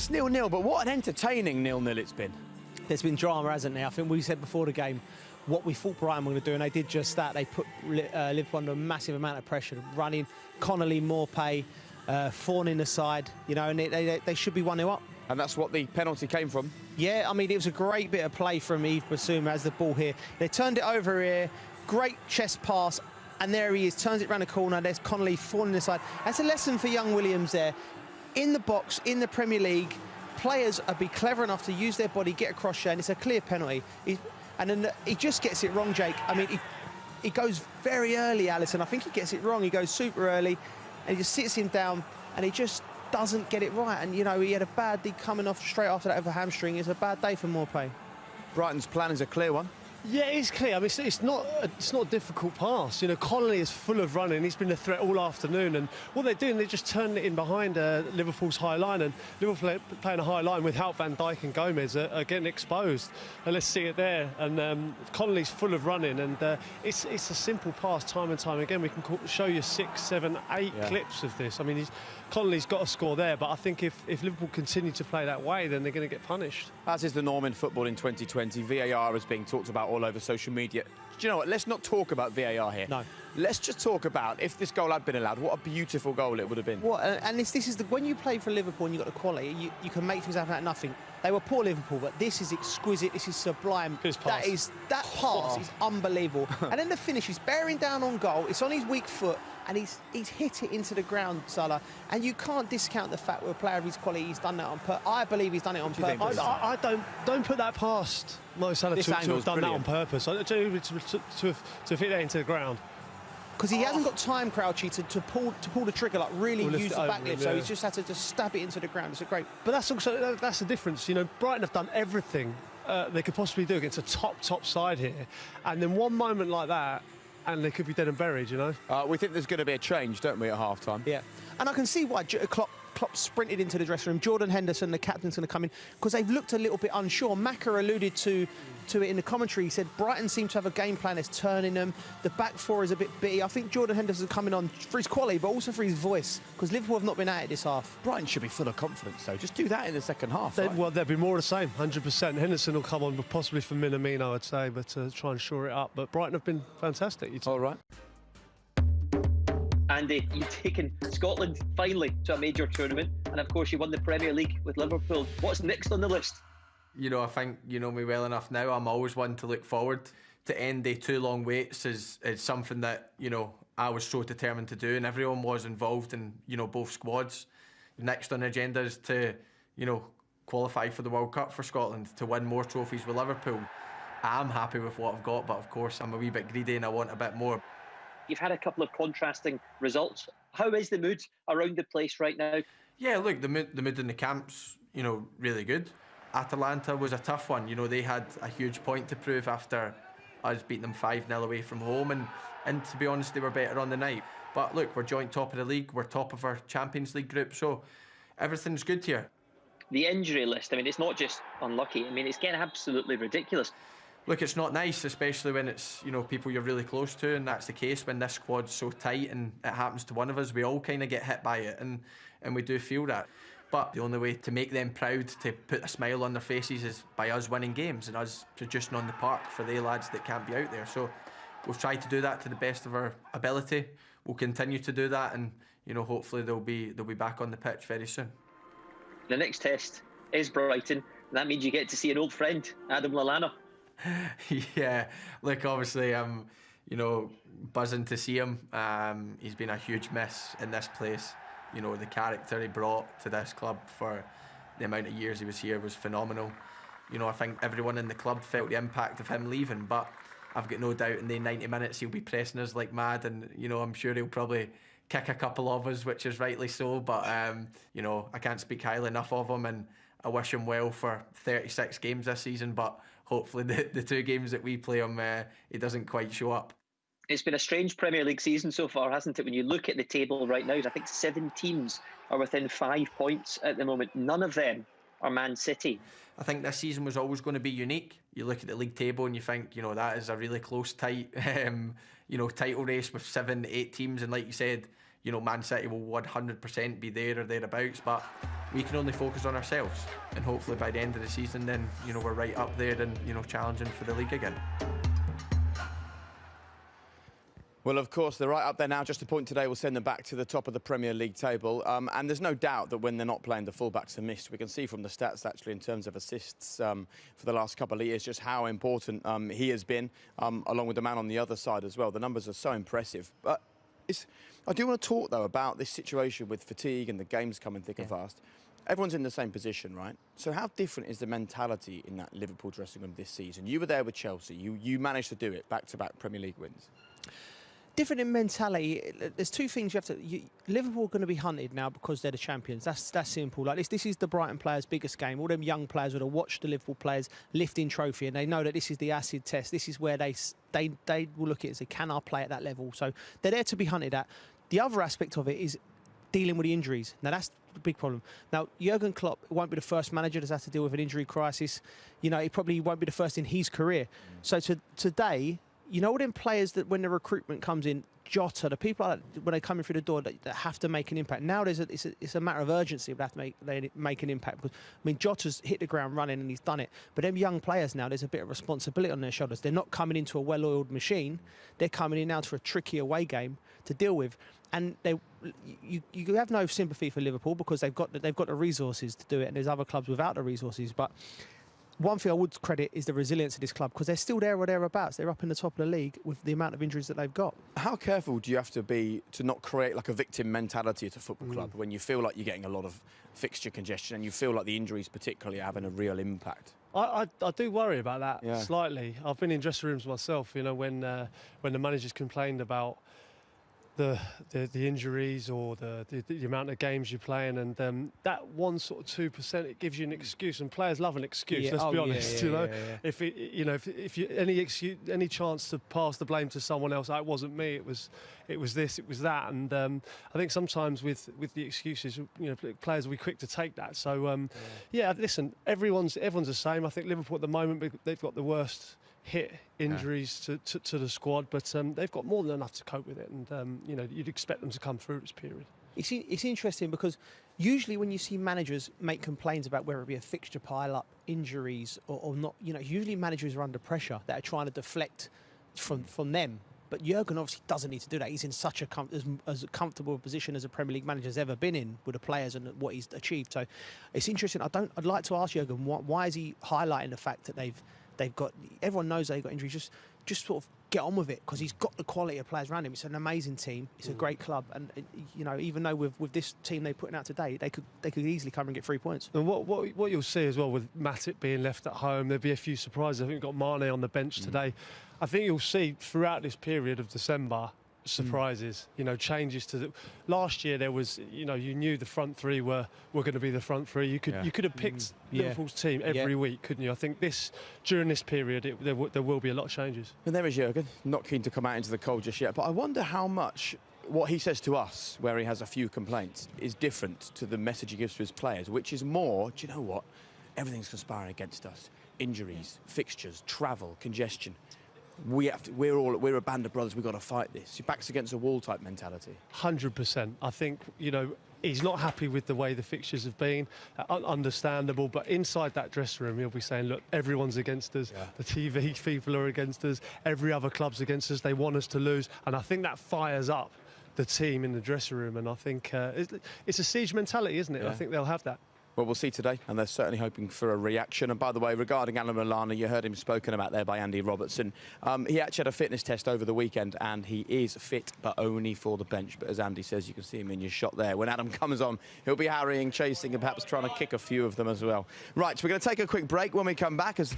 it's 0-0, but what an entertaining 0-0 it's been. There's been drama, hasn't there? I think we said before the game what we thought Brighton were going to do, and they did just that. They put Liverpool under a massive amount of pressure, running Connolly, Morpay, Fawn in the side, you know, and they should be 1-0 up. And that's what the penalty came from? Yeah, I mean, it was a great bit of play from Yves Bissouma as the ball here. They turned it over here, great chest pass, and there he is, turns it around the corner. There's Connolly, Fawn in the side. That's a lesson for young Williams there. In the box, in the Premier League, players are be clever enough to use their body, get across there, and it's a clear penalty. And then he just gets it wrong, Jake. I mean, he goes very early, Alisson. I think he gets it wrong. He goes super early, and he just sits him down, and he just doesn't get it right. And, you know, he had a bad day coming off straight after that with a hamstring. It's a bad day for Morpay. Brighton's plan is a clear one. Yeah, it's clear. I mean, it's not a difficult pass. You know, Connolly is full of running. He's been a threat all afternoon, and what they're doing, they're just turning it in behind Liverpool's high line, and Liverpool playing a high line without Van Dijk and Gomez are getting exposed. And let's see it there. And Connolly's full of running, and it's a simple pass time and time again. We can show you 6, 7, 8 clips of this. I mean, Connolly's got to score there, but I think if Liverpool continue to play that way, then they're going to get punished. As is the norm in football in 2020, VAR is being talked about all over social media. Do you know what? Let's not talk about VAR here. No. Let's just talk about if this goal had been allowed, what a beautiful goal it would have been. What? And this is when you play for Liverpool and you've got the quality, you can make things happen out of nothing. They were poor Liverpool, but this is exquisite. This is sublime. That pass is unbelievable. And then the finish, he's bearing down on goal. It's on his weak foot, and he's hit it into the ground, Salah. And you can't discount the fact with a player of his quality, he's done that on purpose. I believe he's done it on purpose. I don't put that past Mo Salah to have done that on purpose. To have hit that into the ground. Because he hasn't got time, Crouchy, to pull the trigger, like really use the back lift. So he's just had to just stab it into the ground. It's a great. But that's the difference. You know, Brighton have done everything they could possibly do against a top side here, and then one moment like that, and they could be dead and buried. You know. We think there's going to be a change, don't we, at half time? Yeah, and I can see why Klopp sprinted into the dressing room. Jordan Henderson, the captain's going to come in, because they've looked a little bit unsure. Maka alluded to it in the commentary. He said Brighton seem to have a game plan that's turning them. The back four is a bit bitty. I think Jordan Henderson's coming on for his quality, but also for his voice, because Liverpool have not been at it this half. Brighton should be full of confidence, though. Just do that in the second half. Well, there'll be more of the same, 100%. Henderson will come on, possibly for Minamino, I'd say, but try and shore it up. But Brighton have been fantastic. All right. Andy, you've taken Scotland finally to a major tournament, and of course you won the Premier League with Liverpool. What's next on the list? You know, I think you know me well enough now. I'm always one to look forward. To end the 2 long waits is something that, you know, I was so determined to do, and everyone was involved in, you know, both squads. Next on the agenda is to, you know, qualify for the World Cup for Scotland, to win more trophies with Liverpool. I'm happy with what I've got, but of course I'm a wee bit greedy and I want a bit more. You've had a couple of contrasting results. How is the mood around the place right now? Yeah, look, the mood in the camp's, you know, really good. Atalanta was a tough one. You know, they had a huge point to prove after us beating them 5-0 away from home, and to be honest, they were better on the night. But look, we're joint top of the league, we're top of our Champions League group, so everything's good here. The injury list, I mean, it's not just unlucky, I mean, it's getting absolutely ridiculous. Look, it's not nice, especially when it's, you know, people you're really close to, and that's the case when this squad's so tight and it happens to one of us. We all kind of get hit by it, and we do feel that. But the only way to make them proud, to put a smile on their faces, is by us winning games and us producing on the park for the lads that can't be out there. So we've tried to do that to the best of our ability. We'll continue to do that, and, you know, hopefully they'll be back on the pitch very soon. The next test is Brighton, and that means you get to see an old friend, Adam Lallana. Yeah, look, obviously I'm, you know, buzzing to see him. He's been a huge miss in this place. You know, the character he brought to this club for the amount of years he was here was phenomenal. You know, I think everyone in the club felt the impact of him leaving, but I've got no doubt in the 90 minutes he'll be pressing us like mad, and, you know, I'm sure he'll probably kick a couple of us, which is rightly so, but, you know, I can't speak highly enough of him, and I wish him well for 36 games this season, but hopefully the 2 games that we play him, he doesn't quite show up. It's been a strange Premier League season so far, hasn't it? When you look at the table right now, I think 7 teams are within 5 points at the moment. None of them are Man City. I think this season was always going to be unique. You look at the league table and you think, you know, that is a really close, tight, you know, title race with 7, 8 teams. And like you said, you know, Man City will 100% be there or thereabouts. But we can only focus on ourselves, and hopefully by the end of the season then, you know, we're right up there and, you know, challenging for the league again. Well, of course, they're right up there now. Just a point today will send them back to the top of the Premier League table. And there's no doubt that when they're not playing, the fullbacks are missed. We can see from the stats, actually, in terms of assists for the last couple of years, just how important he has been, along with the man on the other side as well. The numbers are so impressive. But I do want to talk, though, about this situation with fatigue and the games coming thick and fast. Everyone's in the same position, right? So how different is the mentality in that Liverpool dressing room this season? You were there with Chelsea. You managed to do it, back-to-back Premier League wins. Different in mentality. There's two things you have to. Liverpool are going to be hunted now because they're the champions. That's simple. Like this is the Brighton players' biggest game. All them young players would have watched the Liverpool players lifting trophy, and they know that this is the acid test. This is where they will look at it and say, can I play at that level? So they're there to be hunted at. The other aspect of it is dealing with the injuries. Now that's the big problem. Now Jurgen Klopp won't be the first manager that's had to deal with an injury crisis. You know, he probably won't be the first in his career. So today, you know, all them players that when the recruitment comes in, Jota, the people like that, when they come in through the door that have to make an impact. Now it's a matter of urgency. They have to make an impact because I mean Jota's hit the ground running and he's done it. But them young players now, there's a bit of responsibility on their shoulders. They're not coming into a well-oiled machine. They're coming in now to a tricky away game to deal with. And you have no sympathy for Liverpool because they've got the resources to do it, and there's other clubs without the resources. But one thing I would credit is the resilience of this club because they're still there or thereabouts. They're up in the top of the league with the amount of injuries that they've got. How careful do you have to be to not create like a victim mentality at a football club when you feel like you're getting a lot of fixture congestion and you feel like the injuries particularly are having a real impact? I do worry about that slightly. I've been in dressing rooms myself, you know, when the managers complained about the injuries or the amount of games you're playing, and that 1 sort of 2%, it gives you an excuse, and players love an excuse. Let's be honest, you know. If you any chance to pass the blame to someone else, it wasn't me, it was this, it was that, and I think sometimes with the excuses, you know, players will be quick to take that. So listen, everyone's the same. I think Liverpool at the moment, they've got the worst hit injuries to the squad, but they've got more than enough to cope with it, and you know, you'd expect them to come through this period. It's interesting because usually when you see managers make complaints about whether it be a fixture pile-up, injuries or not, you know, usually managers are under pressure that are trying to deflect from them. But Jurgen obviously doesn't need to do that. He's in such as comfortable a position as a Premier League manager has ever been in with the players and what he's achieved. So it's interesting. I'd like to ask Jurgen why is he highlighting the fact that they've got, everyone knows they've got injuries, just sort of get on with it because he's got the quality of players around him. It's an amazing team. It's a great club, and you know, even though with this team they're putting out today, they could easily come and get 3 points. And what you'll see as well with Matip being left at home, there'll be a few surprises. I think we've got Mane on the bench today. I think you'll see throughout this period of December surprises, you know, changes to the last year. There was, you know, you knew the front three were going to be the front three. You could have picked Liverpool's team every week, couldn't you? I think during this period there will be a lot of changes. And there is Jurgen, not keen to come out into the cold just yet, but I wonder how much what he says to us, where he has a few complaints, is different to the message he gives to his players, which is more, do you know what, everything's conspiring against us. Injuries, fixtures, travel, congestion. We're a band of brothers. We've got to fight this. Your back's against a wall type mentality. 100%. I think, you know, he's not happy with the way the fixtures have been. Understandable, but inside that dressing room, he'll be saying, look, everyone's against us. Yeah. The TV people are against us. Every other club's against us. They want us to lose. And I think that fires up the team in the dressing room. And I think it's a siege mentality, isn't it? Yeah. I think they'll have that. Well, we'll see today, and they're certainly hoping for a reaction. And by the way, regarding Alan Lallana, you heard him spoken about there by Andy Robertson. He actually had a fitness test over the weekend, and he is fit, but only for the bench. But as Andy says, you can see him in your shot there. When Adam comes on, he'll be harrying, chasing, and perhaps trying to kick a few of them as well. Right, so we're going to take a quick break. When we come back, as